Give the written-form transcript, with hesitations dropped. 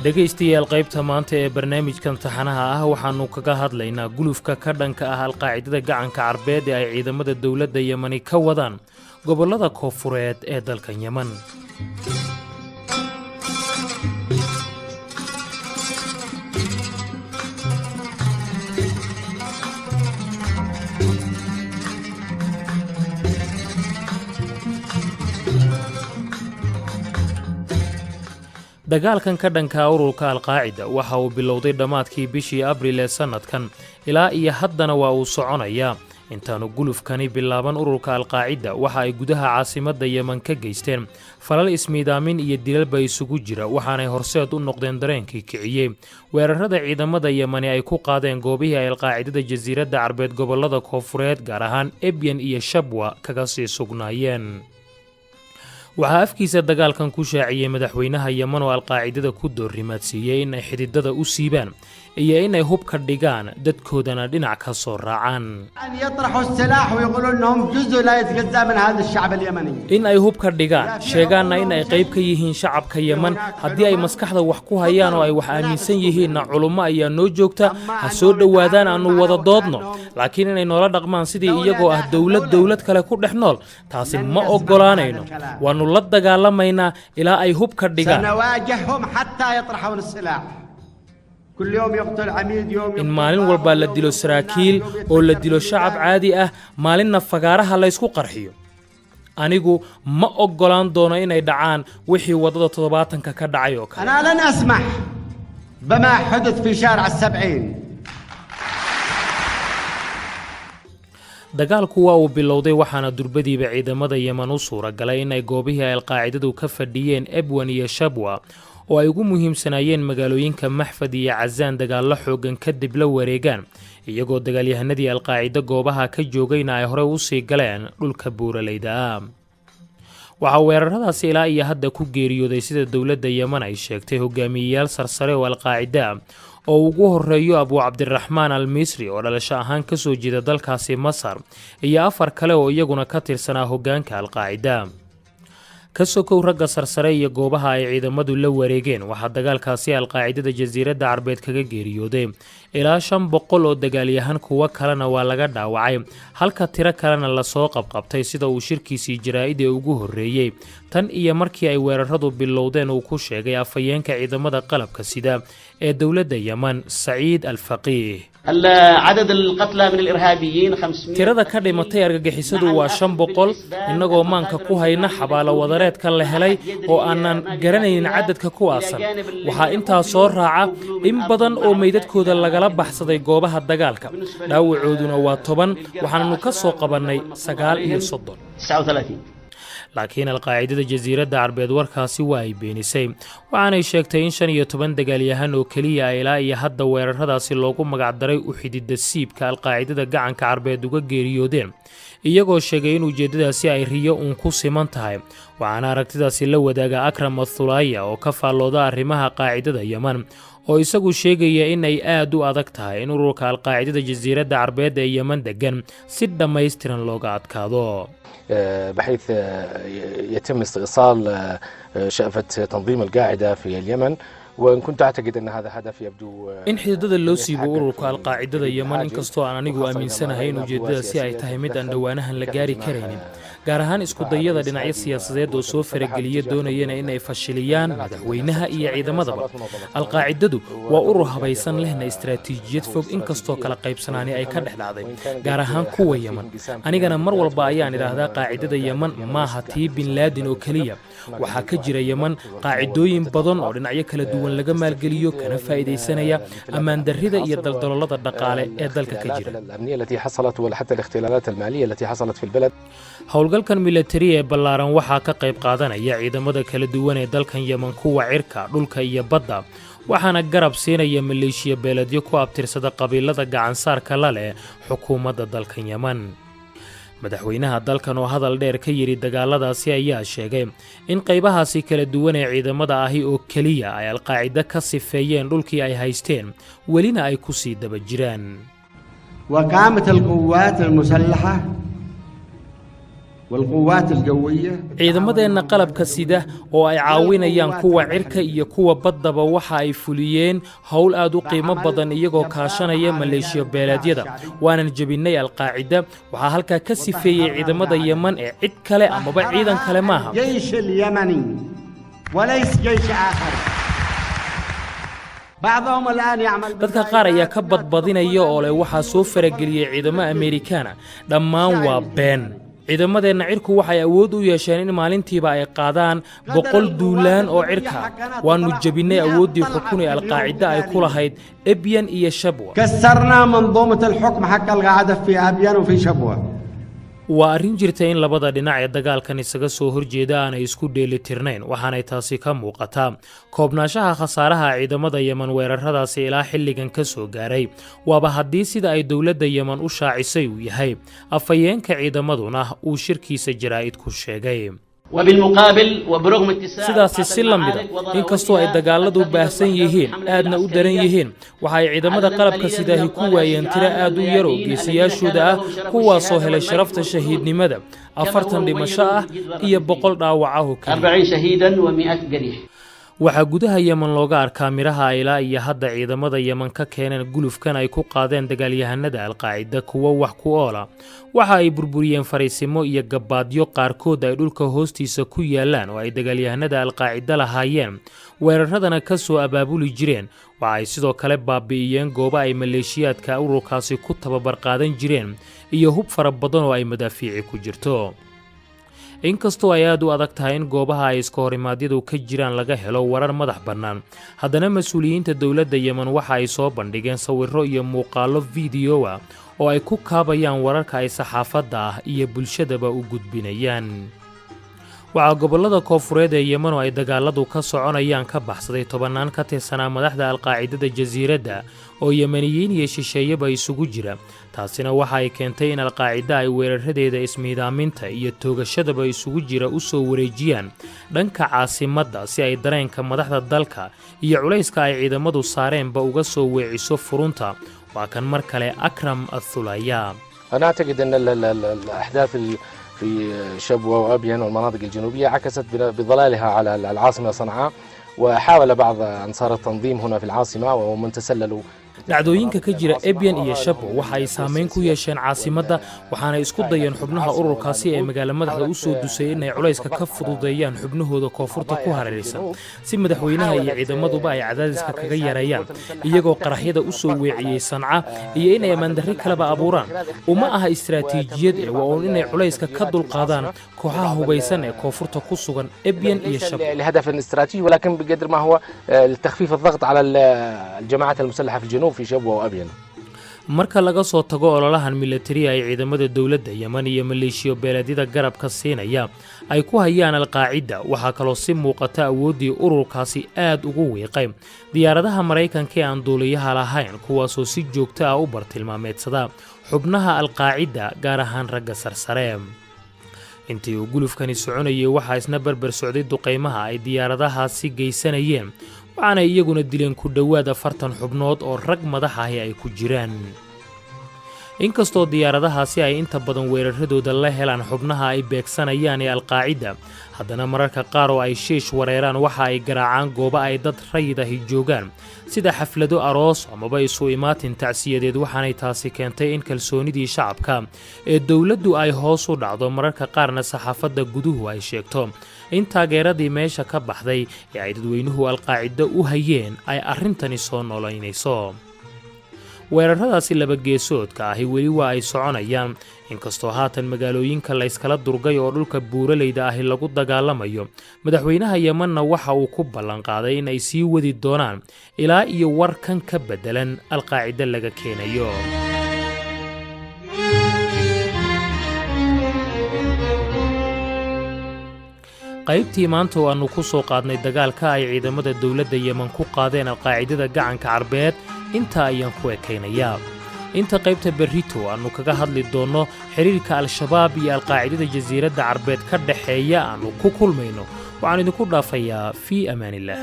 dhegaystayaal qaybta maanta ee barnaamijkan taxanaha ah waxaanu kaga hadlaynaa gulufka ka dhanka ah alqaacidada gacanka carbeed ee ay ciidamada dowladda Yemani ka wadaan gobollada koonfureed ee dalka Yemen. dagaalkan ka dhanka ururka alqaacida waxa uu bilowday dhamaadkii bishii Abriil ee sanadkan ilaa iyo haddana waa uu soconayaa intaanu gulufkani bilaaban ururka alqaacida waxa ay gudaha caasimadda Yemen ka geysteen falal ismiidaamin iyo dilalba isugu jira waxaanay horseed u noqdeen dareenkii kiciyey weerarada ciidamada Yemani ay ku qaadeen goobihii ay alqaacidada jasiiradda carbeed gobollada koonfureed gaar ahaan Ebyan iyo Shabwa kaga sii sugnaayeen. waxaa afkiisa dagaalkan ku shaaciyay madaxweynaha Yemen oo alqaacidada ku doorrimaadsiiyay in ay xididada u siibaan iyo in ay hub ka dhigaan dadkoodana dhinac ka soo raacaan in ay hub ka dhigaan sheegaanna in ay qayb ka yihiin shacabka Yemen haddii ay maskaxda wax ku hayaan oo ay wax aaminsan yihiinna culummo ayaa noo joogta ha soo dhowaadaan aanu wada doodno laakiin inay noola dhaqmaan sidii iyagoo ah dowlad kale ku dhex nool taasi ma oggolaanayno waanu la dagaalamaynaa ilaa ay hub ka dhigaan in maalin walba la dilo saraakiil oo la dilo shacab caadi ah maalinna fagaaraha la isku qarxiyo anigu ma oggolaan doono inay dhacaan wixii wadada 70 ka dhacay oo kale أنا لن أسمح بما حدث في شارع 70 dagaalku waa uu bilowday waxaana durbadiiba ciidamada Yemen u suuragalay in ay goobihii ay alqaacidadu ka fadhiyeen Ebwan iyo Shabwa oo ay ugu muhiimsanaayeen magaalooyinka Maxfad iyo Cazaan dagaal xoogan kadib la wareegaan iyagoo dagaalyahanadii alqaacida goobaha ka joogayna ay hore u sii galeen dhulka buuraleyda waxa weeraradaasi ilaa iyo hadda ku geeriyooday sida dowladda Yemen ay sheegtay hogaamiyayaal sarsare oo alqaacida oo ugu horeeyo Abu Cabdiraxmaan al-Misri oo dhalasho ahaan ka soo jeeda dalkaasi Masar iyo 4 kale oo iyaguna ka tirsanaa hoggaanka alqaacida ka sokow ragga sarsare iyo goobaha ay ciidamadu la wareegeen waxa dagaalkaasi alqaacidada jasiiradda carbeed kaga geeriyooday ilaa 500 oo dagaalyahan kuwa kalena waa laga dhaawacay halka tiro kalena la soo qabqabtay sida uu shirkiisii jaraa'id ee ugu horeeyay tan iyo markii ay weeraradu bilowdeen uu ku sheegay afayeenka ciidamada qalabka sida ee dowladda Yemen Saciid al-Faqih عدد القتلى من الإرهابيين 500 tirada ka dhimatay argagixisadu waa 500 inagoo maanka ku hayna xabaalo wadareedka la helay oo aanan garanaynin cadadka kuwaasan waxa intaa soo raaca in badan oo meydadkooda lagala baxsaday goobaha dagaalka dhaawacooduna waa 10 waxaanu ka soo qabanay 39 laakiin alqaacidada jasiiradda carbeed warkaasi waa ay beenisay waxaanay sheegtay in 15 dagaalyahan oo kaliya ilaa iyo hadda weeraradaasi loogu magac daray u xididda siibka alqaacidada gacanka carbeed uga geeriyoodeen iyagoo sheegay in ujeedadaasi ay riyo uun ku siman tahay waxaana aragtidaasi la wadaaga Akram al-Thulaya oo ka faallooda arrimaha qaacidada Yemen oo isagu sheegaya in ay aad u adag tahay in ururka alqaacidada jasiiradda carbeed ee Yemen degan si dhammaystiran looga adkaado بحيث يتم استئصال شأفة تنظيم القاعدة في اليمن وإن كنت أعتقد أن هذا هدف يبدو in xididada loo siibo ururka alqaacidada Yemen inkastoo aan anigu aaminsanahay in ujeedadaasi ay tahay mid aan dhawaanahan la gaari karaynin gaar ahaan isku dayada dhinacyo siyaasadeed oo soo farageliya doonayana in ay fashiliyaan madaxweynaha iyo ciidamadaba alqaacidadu waa urur habaysan lehna istaraatiijiyad fog inkastoo kala qaybsanaani ay ka dhex dhacday gaar ahaan kuwa Yemen anigana mar walba ayaan idhaahdaa qaacidada Yemen maaha tii bin Laden oo kaliya waxaa ka jira Yemen qaacidooyin badan oo dhinacyo kala duwan laga maalgeliyo kana faa'iideysanaya amaan darrida iyo daldaloolada dhaqaale ee dalka ka jira الأمنية التي حصلت ولا حتى الاختلالات المالية التي حصلت في البلد howlgalkan militari ee ballaaran waxaa ka qayb qaadanaya ciidamada kala duwan ee dalkan Yemen kuwa cirka dhulka iyo badda waxaana garab siinaya maleeshiya beeladyo ku abtirsada qabiilada gacansaarka la leh xukuumadda dalkan Yemen madaxweynaha dalkan oo hadal dheer ka yiri dagaaladaasi ayaa sheegay in qaybahaasi kala duwan ee ciidamada ahi oo kaliya ay alqaacida ka sifeeyeen dhulkii ay haysteen welina ay ku sii daba jiraan وقامت القوات المسلحة والقوات الجوية ciidamadeenna qalabka sida oo ay caawinayaan kuwa cirka iyo kuwa baddaba waxa ay fuliyeen howl aad u qiimo badan iyagoo kaashanaya maleeshiyo beeleedyada waanan jebinay alqaacida waxaa halkaa ka sifeeyey ciidamada Yemen ee cid kale amaba ciidan kale maaha جيش اليمني وليس جيش آخر بعضهم الآن يعمل dadka qaar ayaa ka badbadinaya oo leh waxaa soo farageliyey ciidamo Ameerikaana dhammaan waa been ciidamadeenna cirku waxay awood u yeesheen in maalintiiba ay qaadaan 100 duulaan oo cirka waanu jabinay awooddii xukun ee alqaacida ay ku lahayd Ebyan iyo Shabwa كسرنا منظومة الحكم حق القاعدة في أبيان وفي شبوة waa arrin jirta in labada dhinac ee dagaalkan isaga soo horjeeda aanay isku dheelitirnayn waxaanay taasi ka muuqataa koobnaanshaha khasaaraha ciidamada Yemen weeraradaasi ilaa xilligan ka soo gaaray waaba haddii sida ay dowladda Yemen u shaacisay uu yahay afayeenka ciidamaduna uu shirkiisa jaraa'id ku sheegay وبالمقابل وبرغم اتساع sidaasi si la mida inkastoo ay dagaaladu baahsan yihiin aadna u daran yihiin waxa ay ciidamada qalabka sidaahi ku waayeen tiro aad u yar oo geesiyaashooda ah kuwaasoo helay sharafta shahiidnimada 40 dhimasho ah iyo 100 dhaawac ah oo kale 40 شهيدا و100 جريح waxaa gudaha Yemen looga arkaa miraha ilaa iyo hadda ciidamada Yemen ka keeneen gulufkan ay ku qaadeen dagaalyahanada alqaacida kuwa wax ku oola waxa ay burburiyeen fariisimo iyo gabaadyo qaarkood ay dhulka hoostiisa ku yaalaan oo ay dagaalyahanada alqaacida lahaayeen weeraradana ka soo abaabuli jireen waxa ay sidoo kale baabi'iyeen goobo ay maleeshiyaadka ururkaasi ku tababar qaadan jireen iyo hub fara badan oo ay madaafiici ku jirto inkastoo ay aad u adag tahay in goobaha ay iska horimaadyadu ka jiraan laga helo warar madax bannaan haddana mas'uuliyiinta dowladda Yemen waxa ay soo bandhigeen sawirro iyo muuqaallo fiidiyo ah oo ay ku kaabayaan wararka ay saxaafadda ah iyo bulshadaba u gudbinayaan waxaa gobollada koonfureed ee Yemen oo ay dagaaladu ka soconayaan ka baxsaday tobannaan ka tirsanaa madaxda alqaacidada jasiiradda oo Yemeniyiin iyo shisheeyaba isugu jira taasina waxa ay keentay in alqaacida ay weeraradeeda ismiidaaminta iyo toogashadaba isugu jira u soo wareejiyaan dhanka caasimadda si ay dareenka madaxda dalka iyo culayska ay ciidamadu saareenba uga soo weeciso furunta waa kan mar kale Akram Athulaya أنا أعتقد أن الأحداث في شبوة وأبين والمناطق الجنوبية عكست بظلالها على العاصمة صنعاء وحاول بعض أنصار التنظيم هنا في العاصمة ومن تسللوا dhacdooyinka ka jira Ebyan iyo Shabwa waxa ay saameyn ku yeesheen caasimadda waxaana isku dayeen xubnaha ururkaasi ee magaalada madaxda u soo dusay inay culayska ka fududeeyaan xubnahooda koonfurta ku hareeraysan si madaxweynaha iyo ciidamaduba ay cadaadiska kaga yareeyaan iyagoo qaraxyada u soo weeciyay Sanca iyo inay ammaandarri kaleba abuuraan uma aha istiraatiijiyad ee waa inay culayska ka dulqaadaan kooxaha hubaysan ee koonfurta ku sugan Ebyan iyo Shabwa لهدف استراتيجي ولكن بقدر ما هو لتخفيف الضغط على الجماعات المسلحة في الجنوب في شبوة وأبين marka laga soo tago ololahan military ay ciidamada dawladda Yemen iyo maleeshiyo beeleedyada garabka siinaya ay ku hayaan alqaacida waxa kaloo si muuqata awoodii ururkaasi aad ugu weeqay diyaaradaha Mareykanka ee aan duuliyaha lahayn kuwaasoo si joogto ah u bartilmaameedsada xubnaha alqaacida gaar ahaan ragga sarsare intii uu gulufkani soconayay waxa isna barbar socday duqeymaha ay diyaaradahaasi geysanayeen waxaana iyaguna dileen ku dhowaad 40 xubnood oo rag madax ah ay ku jiraan inkastoo diyaaradahaasi ay inta badan weeraradooda la helaan xubnaha ay beegsanayaan ee alqaacida haddana mararka qaar oo ay sheesh wareeraan waxa ay garaacaan goobo ay dad rayid ah joogaan sida xaflado aroos amaba isu imaatin tacsiyadeed waxaanay taasi keentay in kalsoonidii shacabka ee dawladdu ay hoos u dhacdo mararka qaarna saxaafadda guduhu ay sheegto in taageeradii meesha ka baxday ee ay dadweynuhu alqaacida u hayeen ay arrintani soo noolaynayso weeraradaasi laba geesoodka ahi weli waa ay soconayaan inkastoo haatan magaalooyinka la iskala durgay oo dhulka buuraleyda ahi lagu dagaalamayo madaxweynaha Yemenna waxa uu ku ballan qaaday in ay sii wadi doonaan ilaa iyo warkan ka bedelan alqaacida laga keenayo qaybtii maanta oo aanu ku soo qaadnay dagaalka ay ciidamada dawladda Yemen ku qaadeen alqaacidada gacanka Carbeed inta ayaan ku ekaynayaa inta qaybta berrito aanu kaga hadli doono xiriirka al-shabaab iyo alqaacidada jasiiradda Carbeed ka dhaxeeya aanu ku kulmayno waxaan idinku dhaafayaa fi amaanillah